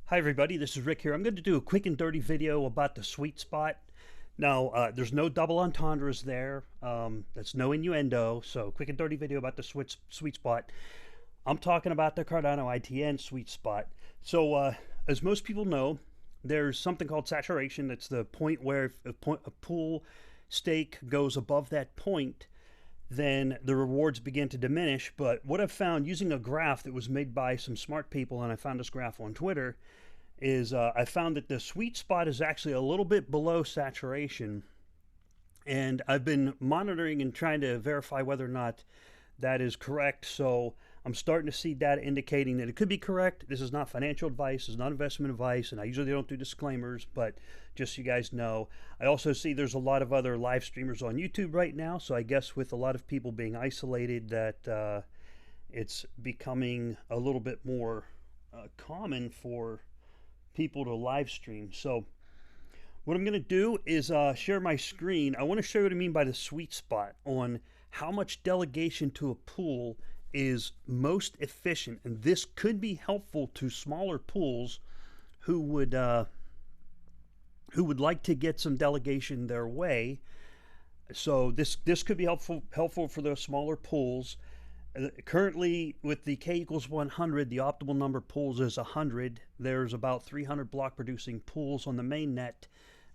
Hi everybody, this is Rick here. I'm going to do a quick and dirty video about the sweet spot. Now, there's no double entendres there. That's no innuendo. So, quick and dirty video about the sweet spot. I'm talking about the Cardano ITN sweet spot. So, as most people know, there's something called saturation. That's the point where if a pool stake goes above that point, then the rewards begin to diminish. But what I've found using a graph that was made by some smart people, and I found this graph on Twitter, is I found that the sweet spot is actually a little bit below saturation. And I've been monitoring and trying to verify whether or not that is correct. So I'm starting to see data indicating that it could be correct. This is not financial advice, this is not investment advice, and I usually don't do disclaimers, but just so you guys know. I also see there's a lot of other live streamers on YouTube right now, so I guess with a lot of people being isolated that it's becoming a little bit more common for people to live stream. So what I'm going to do is share my screen. I want to show you what I mean by the sweet spot on how much delegation to a pool is most efficient, and this could be helpful to smaller pools who would like to get some delegation their way. So this could be helpful for those smaller pools. Currently, with the K equals 100, the optimal number of pools is 100. There's about 300 block producing pools on the main net,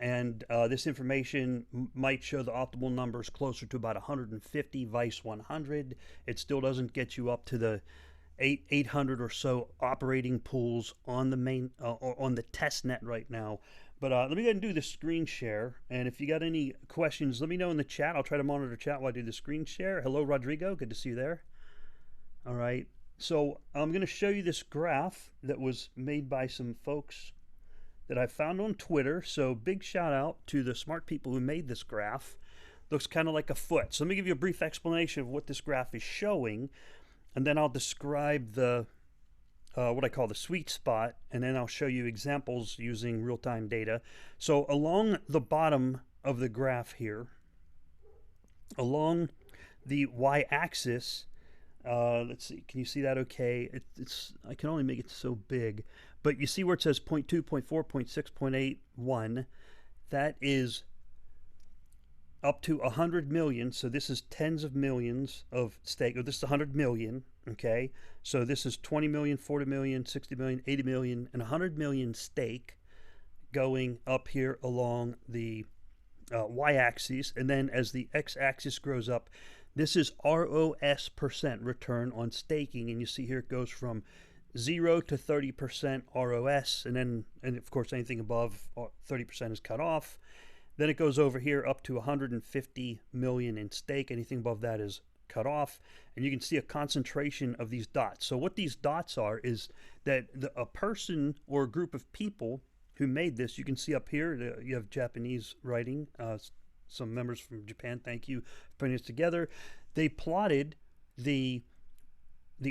and this information might show the optimal numbers closer to about 150 vice 100. It still doesn't get you up to the 800 or so operating pools on the main on the test net right now. But let me go ahead and do the screen share, and if you got any questions, let me know in the chat. I'll try to monitor chat while I do the screen share. Hello, Rodrigo. Good to see you there. All right, so I'm going to show you this graph that was made by some folks that I found on Twitter. So big shout out to the smart people who made this graph. Looks kind of like a foot. So let me give you a brief explanation of what this graph is showing, and then I'll describe the what I call the sweet spot, and then I'll show you examples using real-time data. So along the bottom of the graph here, along the y-axis, let's see, can you see that okay? It's I can only make it so big, but you see where it says 0.2, 0.4, 0.6, 0.81, that is up to 100 million. So this is tens of millions of stake. Oh, this is 100 million, okay? So this is 20 million, 40 million, 60 million, 80 million, and 100 million stake going up here along the y-axis. And then as the x-axis grows up, this is ROS percent return on staking, and you see here it goes from 0 to 30% ROS, and of course anything above 30% is cut off. Then it goes over here up to 150 million in stake. Anything above that is cut off, and you can see a concentration of these dots. So what these dots are is that a person or a group of people who made this, you can see up here, you have Japanese writing, some members from Japan, thank you for putting this together. They plotted the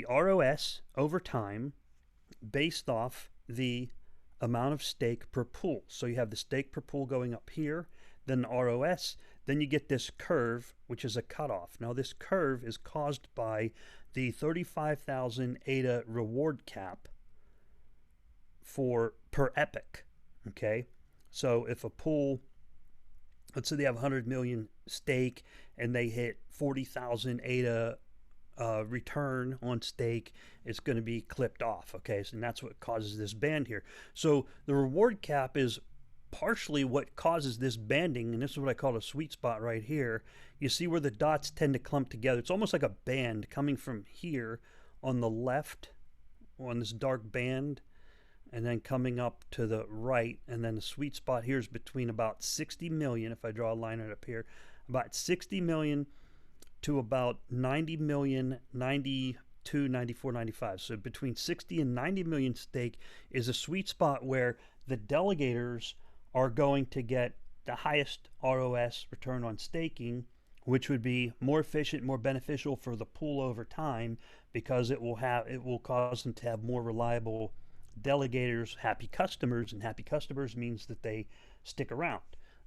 ROS over time based off the amount of stake per pool. So you have the stake per pool going up here, then the ROS, then you get this curve, which is a cutoff. Now this curve is caused by the 35,000 ADA reward cap per epoch, okay? So if a pool, let's say they have 100 million stake and they hit 40,000 ADA return on stake, it's going to be clipped off, okay? So that's what causes this band here. So the reward cap is partially what causes this banding, and this is what I call a sweet spot right here. You see where the dots tend to clump together. It's almost like a band coming from here on the left, on this dark band, and then coming up to the right, and then the sweet spot here is between about 60 million, if I draw a line right up here, about 60 million to about 90 million, 92, 94, 95. So between 60 and 90 million stake is a sweet spot where the delegators are going to get the highest ROS, return on staking, which would be more efficient, more beneficial for the pool over time, because it will cause them to have more reliable delegators, happy customers, and happy customers means that they stick around,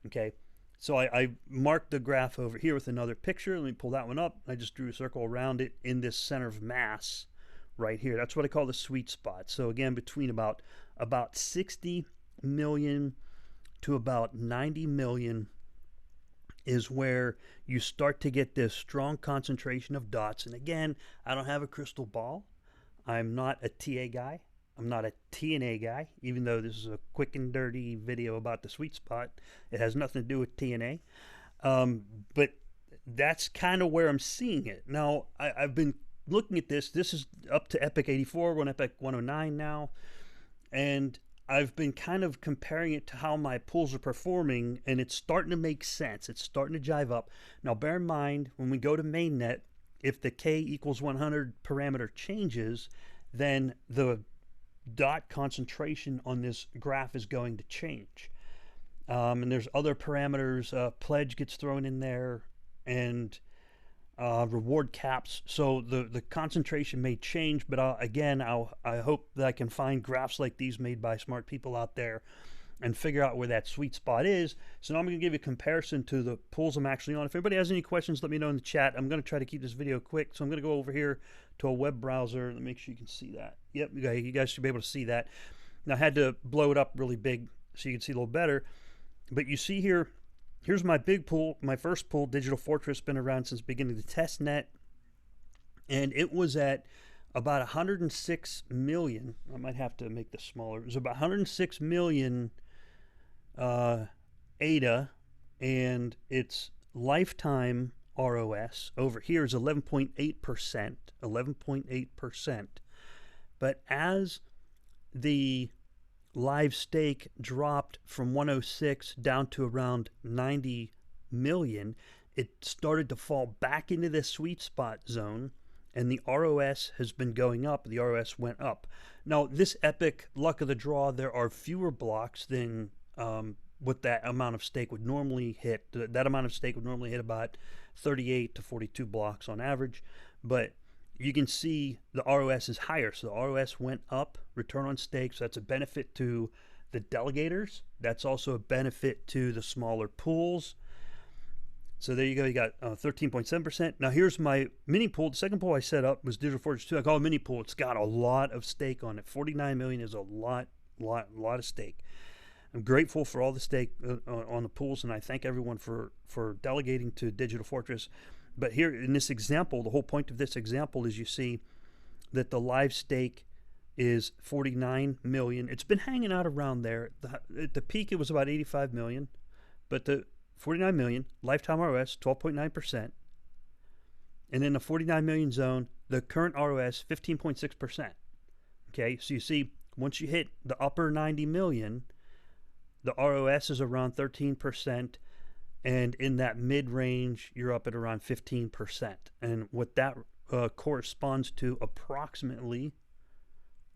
okay? So I marked the graph over here with another picture. Let me pull that one up. I just drew a circle around it in this center of mass right here. That's what I call the sweet spot. So again, between about about 60 million to about 90 million is where you start to get this strong concentration of dots. And again, I don't have a crystal ball. I'm not a TA guy. I'm not a TNA guy, even though this is a quick and dirty video about the sweet spot. It has nothing to do with TNA. But that's kind of where I'm seeing it. Now, I've been looking at this. This is up to Epic 84. We're on Epic 109 now. And I've been kind of comparing it to how my pools are performing, and it's starting to make sense. It's starting to jive up. Now, bear in mind, when we go to mainnet, if the K equals 100 parameter changes, then the dot concentration on this graph is going to change. And there's other parameters. Pledge gets thrown in there, and reward caps. So the concentration may change, but I hope that I can find graphs like these made by smart people out there and figure out where that sweet spot is. So now I'm going to give you a comparison to the pools I'm actually on. If anybody has any questions, let me know in the chat. I'm going to try to keep this video quick, so I'm going to go over here to a web browser and make sure you can see that. Yep, you guys should be able to see that. Now I had to blow it up really big so you can see a little better, but you see here, here's my big pool, my first pool, Digital Fortress, been around since the beginning of the test net, and it was at about 106 million. I might have to make this smaller. It was about 106 million ADA, and its lifetime ROS over here is 11.8%, 11.8%. But as the live stake dropped from 106 down to around 90 million, it started to fall back into this sweet spot zone, and the ROS has been going up. The ROS went up. Now, this epic luck of the draw, there are fewer blocks than what that amount of stake would normally hit. That amount of stake would normally hit about 38 to 42 blocks on average, but you can see the ROS is higher. So the ROS went up, return on stake. So that's a benefit to the delegators. That's also a benefit to the smaller pools. So there you go. You got 13.7%. Now here's my mini pool. The second pool I set up was Digital Fortress 2. I call it mini pool. It's got a lot of stake on it. 49 million is a lot of stake. I'm grateful for all the stake on the pools, and I thank everyone for delegating to Digital Fortress. But here in this example, the whole point of this example is you see that the live stake is 49 million. It's been hanging out around there. At the peak, it was about 85 million, but the 49 million, lifetime ROS, 12.9%. And in the 49 million zone, the current ROS, 15.6%. Okay, so you see, once you hit the upper 90 million, the ROS is around 13%. And in that mid-range, you're up at around 15%. And what that corresponds to approximately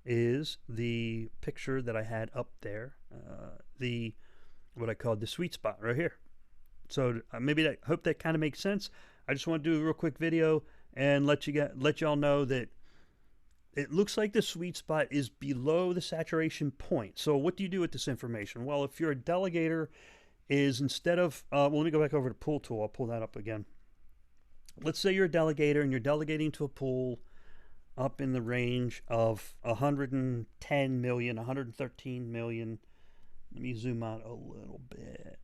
is the picture that I had up there, what I called the sweet spot right here. So I hope that kind of makes sense. I just want to do a real quick video and let y'all know that it looks like the sweet spot is below the saturation point. So what do you do with this information? Well, if you're a delegator, is instead of, well, let me go back over to pool tool. I'll pull that up again. Let's say you're a delegator and you're delegating to a pool up in the range of 110 million, 113 million. Let me zoom out a little bit.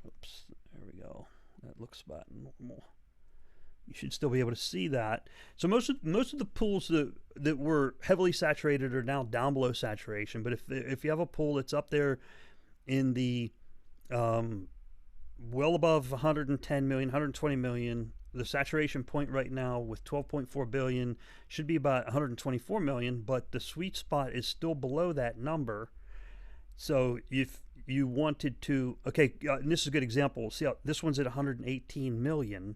Oops, there we go. That looks about normal. You should still be able to see that. So most of the pools that were heavily saturated are now down below saturation. But if you have a pool that's up there in the well above 110 million, 120 million, the saturation point right now with 12.4 billion should be about 124 million, but the sweet spot is still below that number. So if you wanted to, okay, and this is a good example. See how this one's at 118 million,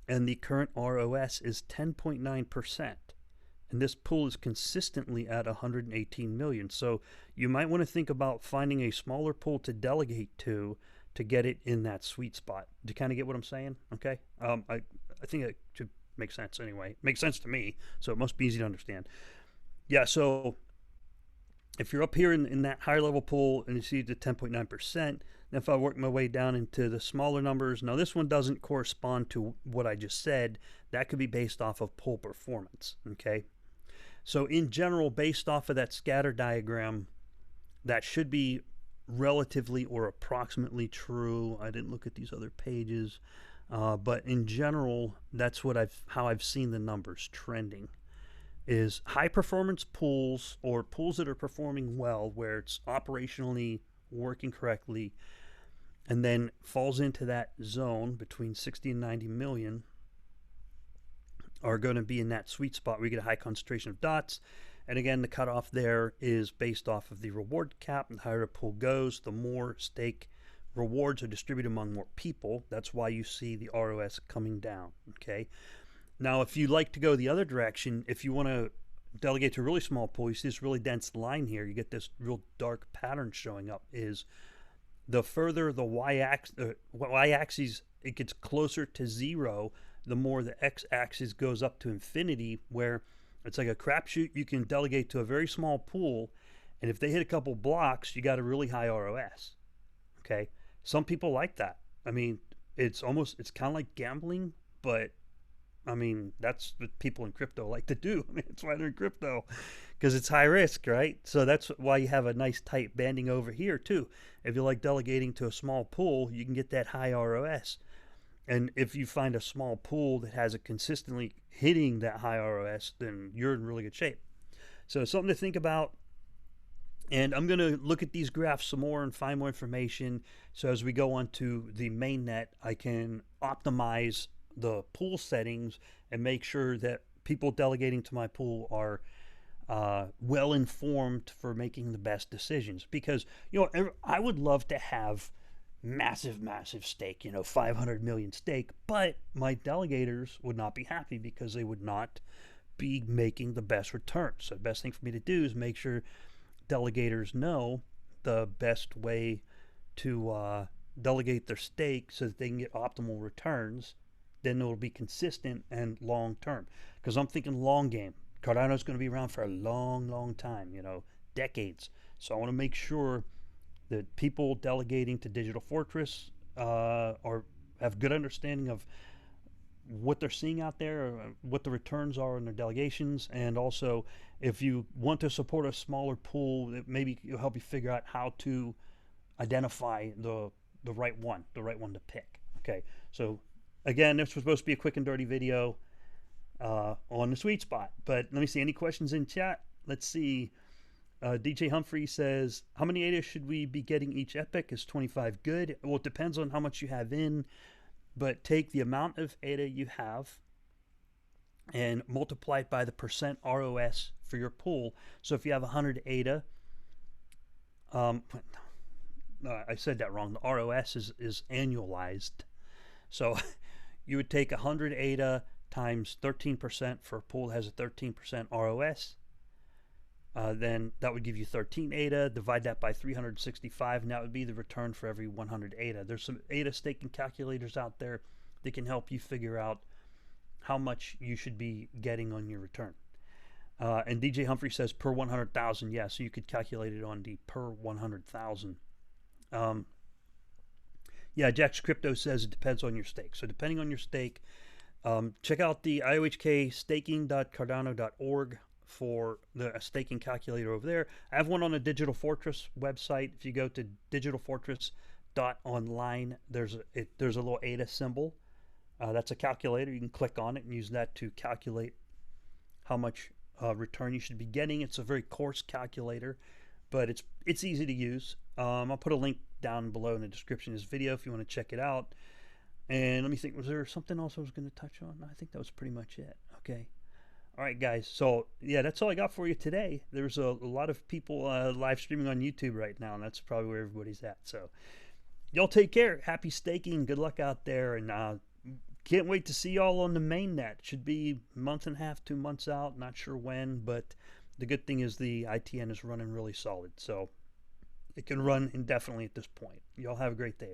and the current ROS is 10.9%. And this pool is consistently at 118 million. So you might want to think about finding a smaller pool to delegate to get it in that sweet spot. Do you kind of get what I'm saying? Okay. I think it should make sense anyway. It makes sense to me, so it must be easy to understand. Yeah, so if you're up here in that higher level pool and you see the 10.9%, then if I work my way down into the smaller numbers, now this one doesn't correspond to what I just said. That could be based off of pool performance, okay? So in general, based off of that scatter diagram, that should be relatively or approximately true. I didn't look at these other pages, but in general, that's what how I've seen the numbers trending. Is high performance pools, or pools that are performing well, where it's operationally working correctly, and then falls into that zone between 60 and 90 million, are going to be in that sweet spot where you get a high concentration of dots. And again, the cutoff there is based off of the reward cap. The higher a pool goes, the more stake rewards are distributed among more people. That's why you see the ROS coming down. Okay. Now, if you like to go the other direction, if you want to delegate to a really small pool, you see this really dense line here. You get this real dark pattern showing up. Is the further the y-axis it gets closer to 0, the more the x-axis goes up to infinity, where it's like a crapshoot. You can delegate to a very small pool, and if they hit a couple blocks, you got a really high ROS. Okay, some people like that. I mean, it's kind of like gambling, but I mean, that's what people in crypto like to do. I mean, that's why they're in crypto, because it's high risk, right? So that's why you have a nice tight banding over here too. If you like delegating to a small pool, you can get that high ROS. And if you find a small pool that has it consistently hitting that high ROS, then you're in really good shape. So something to think about. And I'm going to look at these graphs some more and find more information. So as we go on to the mainnet, I can optimize the pool settings and make sure that people delegating to my pool are well informed for making the best decisions. Because, I would love to have massive stake, 500 million stake, but my delegators would not be happy because they would not be making the best return. So the best thing for me to do is make sure delegators know the best way to delegate their stake so that they can get optimal returns. Then it'll be consistent and long term, because I'm thinking long game. Cardano is going to be around for a long time, decades. So I want to make sure that people delegating to Digital Fortress have good understanding of what they're seeing out there, what the returns are in their delegations, and also if you want to support a smaller pool, maybe it'll help you figure out how to identify the right one to pick. Okay, so again, this was supposed to be a quick and dirty video on the sweet spot, but let me see, any questions in chat? Let's see. DJ Humphrey says, how many ADA should we be getting each epoch? Is 25 good? Well, it depends on how much you have in, but take the amount of ADA you have and multiply it by the percent ROS for your pool. So if you have 100 ADA, I said that wrong. The ROS is annualized. So you would take 100 ADA times 13% for a pool that has a 13% ROS. Then that would give you 13 ADA. Divide that by 365, and that would be the return for every 100 ADA. There's some ADA staking calculators out there that can help you figure out how much you should be getting on your return. And DJ Humphrey says per 100,000. Yeah, so you could calculate it on the per 100,000. Yeah, Jack's Crypto says it depends on your stake. So depending on your stake, check out the iohkstaking.cardano.org for the staking calculator over there. I have one on the Digital Fortress website. If you go to digitalfortress.online, there's a little ADA symbol. That's a calculator. You can click on it and use that to calculate how much return you should be getting. It's a very coarse calculator, but it's easy to use. I'll put a link down below in the description of this video if you want to check it out. And let me think, was there something else I was going to touch on? I think that was pretty much it. Okay. All right, guys. So, yeah, that's all I got for you today. There's a lot of people live streaming on YouTube right now, and that's probably where everybody's at. So, y'all take care. Happy staking. Good luck out there. And can't wait to see y'all on the mainnet. Should be a month and a half, 2 months out. Not sure when, but the good thing is the ITN is running really solid. So, it can run indefinitely at this point. Y'all have a great day.